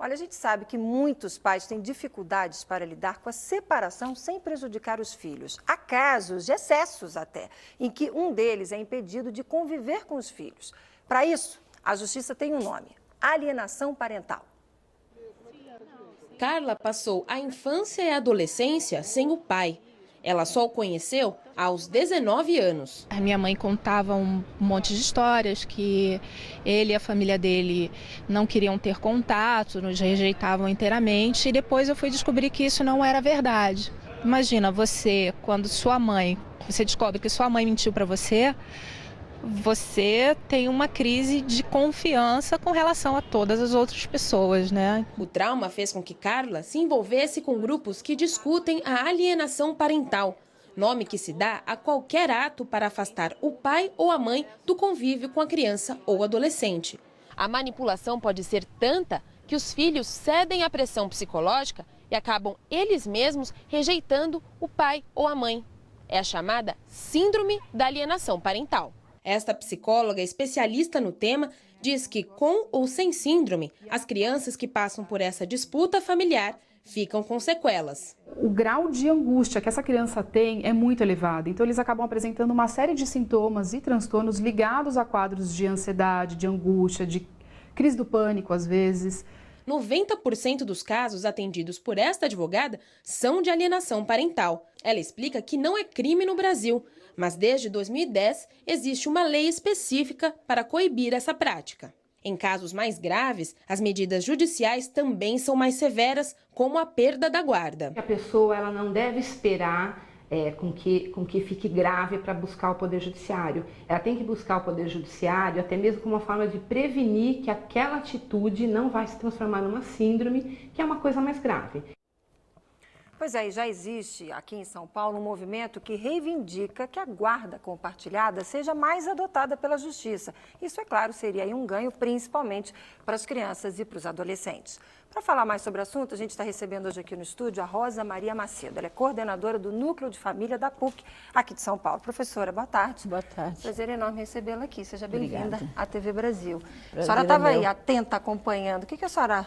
Olha, a gente sabe que muitos pais têm dificuldades para lidar com a separação sem prejudicar os filhos. Há casos de excessos até, em que um deles é impedido de conviver com os filhos. Para isso, a justiça tem um nome: alienação parental. Carla passou a infância e a adolescência sem o pai. Ela só o conheceu aos 19 anos. A minha mãe contava um monte de histórias que ele e a família dele não queriam ter contato, nos rejeitavam inteiramente, e depois eu fui descobrir que isso não era verdade. Imagina você, quando você descobre que sua mãe mentiu para você, você tem uma crise de confiança com relação a todas as outras pessoas, né? O trauma fez com que Carla se envolvesse com grupos que discutem a alienação parental, nome que se dá a qualquer ato para afastar o pai ou a mãe do convívio com a criança ou adolescente. A manipulação pode ser tanta que os filhos cedem à pressão psicológica e acabam eles mesmos rejeitando o pai ou a mãe. É a chamada síndrome da alienação parental. Esta psicóloga, especialista no tema, diz que com ou sem síndrome, as crianças que passam por essa disputa familiar ficam com sequelas. O grau de angústia que essa criança tem é muito elevado, então eles acabam apresentando uma série de sintomas e transtornos ligados a quadros de ansiedade, de angústia, de crise do pânico às vezes. 90% dos casos atendidos por esta advogada são de alienação parental. Ela explica que não é crime no Brasil, mas desde 2010 existe uma lei específica para coibir essa prática. Em casos mais graves, as medidas judiciais também são mais severas, como a perda da guarda. A pessoa ela não deve esperar com que fique grave para buscar o Poder Judiciário. Ela tem que buscar o Poder Judiciário até mesmo como uma forma de prevenir que aquela atitude não vai se transformar numa síndrome, que é uma coisa mais grave. Pois é, e já existe aqui em São Paulo um movimento que reivindica que a guarda compartilhada seja mais adotada pela Justiça. Isso, é claro, seria aí um ganho, principalmente para as crianças e para os adolescentes. Para falar mais sobre o assunto, a gente está recebendo hoje aqui no estúdio a Rosa Maria Macedo. Ela é coordenadora do Núcleo de Família da PUC, aqui de São Paulo. Professora, boa tarde. Boa tarde. Prazer enorme recebê-la aqui. Seja bem-vinda à TV Brasil. Prazer A senhora estava é meu. aí, atenta, acompanhando. O que a senhora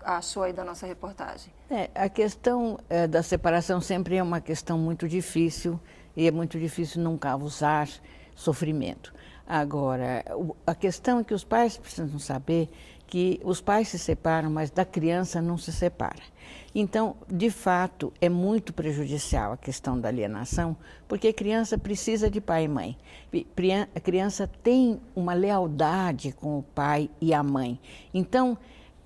achou aí da nossa reportagem? A questão da separação sempre é uma questão muito difícil e é muito difícil não causar sofrimento. Agora, a questão é que os pais precisam saber que os pais se separam, mas da criança não se separa. Então, de fato, é muito prejudicial a questão da alienação, porque a criança precisa de pai e mãe. A criança tem uma lealdade com o pai e a mãe. Então,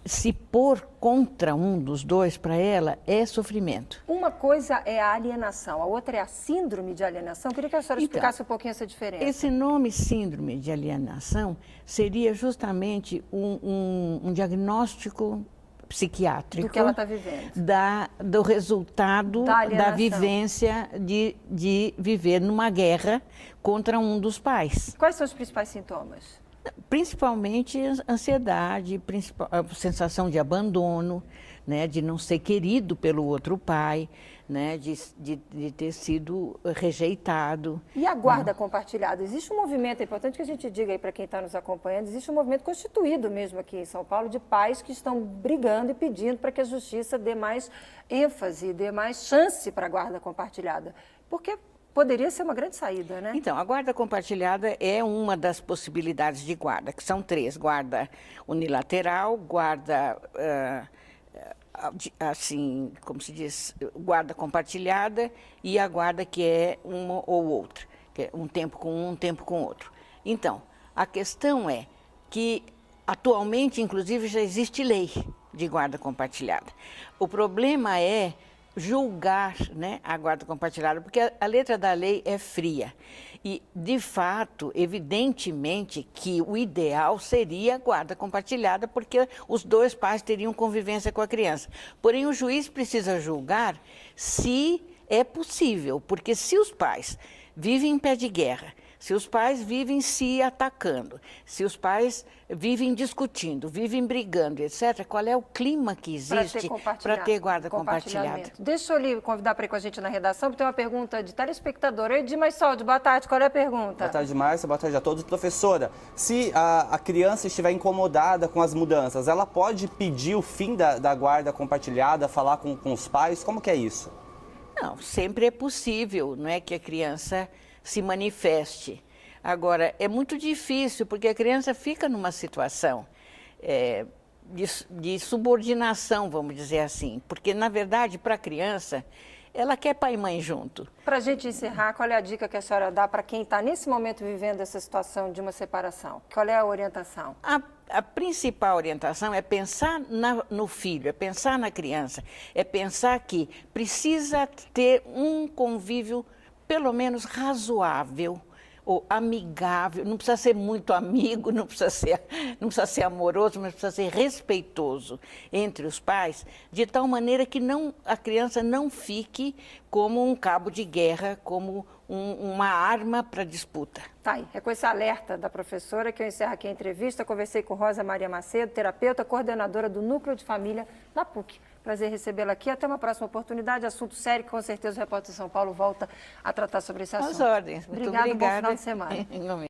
se pôr contra um dos dois para ela é sofrimento. Uma coisa é a alienação, a outra é a síndrome de alienação. Queria que a senhora explicasse um pouquinho essa diferença. Esse nome síndrome de alienação seria justamente um diagnóstico psiquiátrico do que ela está vivendo. Do resultado da vivência de viver numa guerra contra um dos pais. Quais são os principais sintomas? Principalmente ansiedade, a sensação de abandono, né, de não ser querido pelo outro pai, né, de ter sido rejeitado. E a guarda compartilhada? Existe um movimento, é importante que a gente diga aí para quem está nos acompanhando, existe um movimento constituído mesmo aqui em São Paulo de pais que estão brigando e pedindo para que a justiça dê mais ênfase, dê mais chance para a guarda compartilhada. Porque poderia ser uma grande saída, né? Então, a guarda compartilhada é uma das possibilidades de guarda, que são três: guarda unilateral, guarda, assim, como se diz, guarda compartilhada e a guarda que é uma ou outra, que é um tempo com um tempo com outro. Então, a questão é que atualmente, inclusive, já existe lei de guarda compartilhada. O problema é julgar, né, a guarda compartilhada, porque a letra da lei é fria. E, de fato, evidentemente que o ideal seria a guarda compartilhada, porque os dois pais teriam convivência com a criança. Porém, o juiz precisa julgar se é possível, porque se os pais vivem em pé de guerra, Se os pais vivem se atacando, se os pais vivem discutindo, vivem brigando, etc., qual é o clima que existe para ter guarda compartilhada? Deixa eu lhe convidar para ir com a gente na redação, porque tem uma pergunta de telespectador. Edmar Soldi, boa tarde, qual é a pergunta? Boa tarde, Márcia, boa tarde a todos. Professora, se a criança estiver incomodada com as mudanças, ela pode pedir o fim da guarda compartilhada, falar com os pais? Como que é isso? Não, sempre é possível, não é, que a criança se manifeste. Agora, é muito difícil, porque a criança fica numa situação de subordinação, vamos dizer assim. Porque, na verdade, para a criança, ela quer pai e mãe junto. Para a gente encerrar, qual é a dica que a senhora dá para quem está nesse momento vivendo essa situação de uma separação? Qual é a orientação? A principal orientação é pensar no filho, é pensar na criança, é pensar que precisa ter um convívio pelo menos razoável ou amigável, não precisa ser muito amigo, não precisa ser amoroso, mas precisa ser respeitoso entre os pais, de tal maneira que a criança não fique como um cabo de guerra, como uma arma para disputa. Tá aí, é com esse alerta da professora que eu encerro aqui a entrevista. Conversei com Rosa Maria Macedo, terapeuta, coordenadora do Núcleo de Família na PUC. Prazer recebê-la aqui. Até uma próxima oportunidade. Assunto sério que com certeza o Repórter de São Paulo volta a tratar sobre esse assunto. Às ordens. Muito obrigada. Bom final de semana.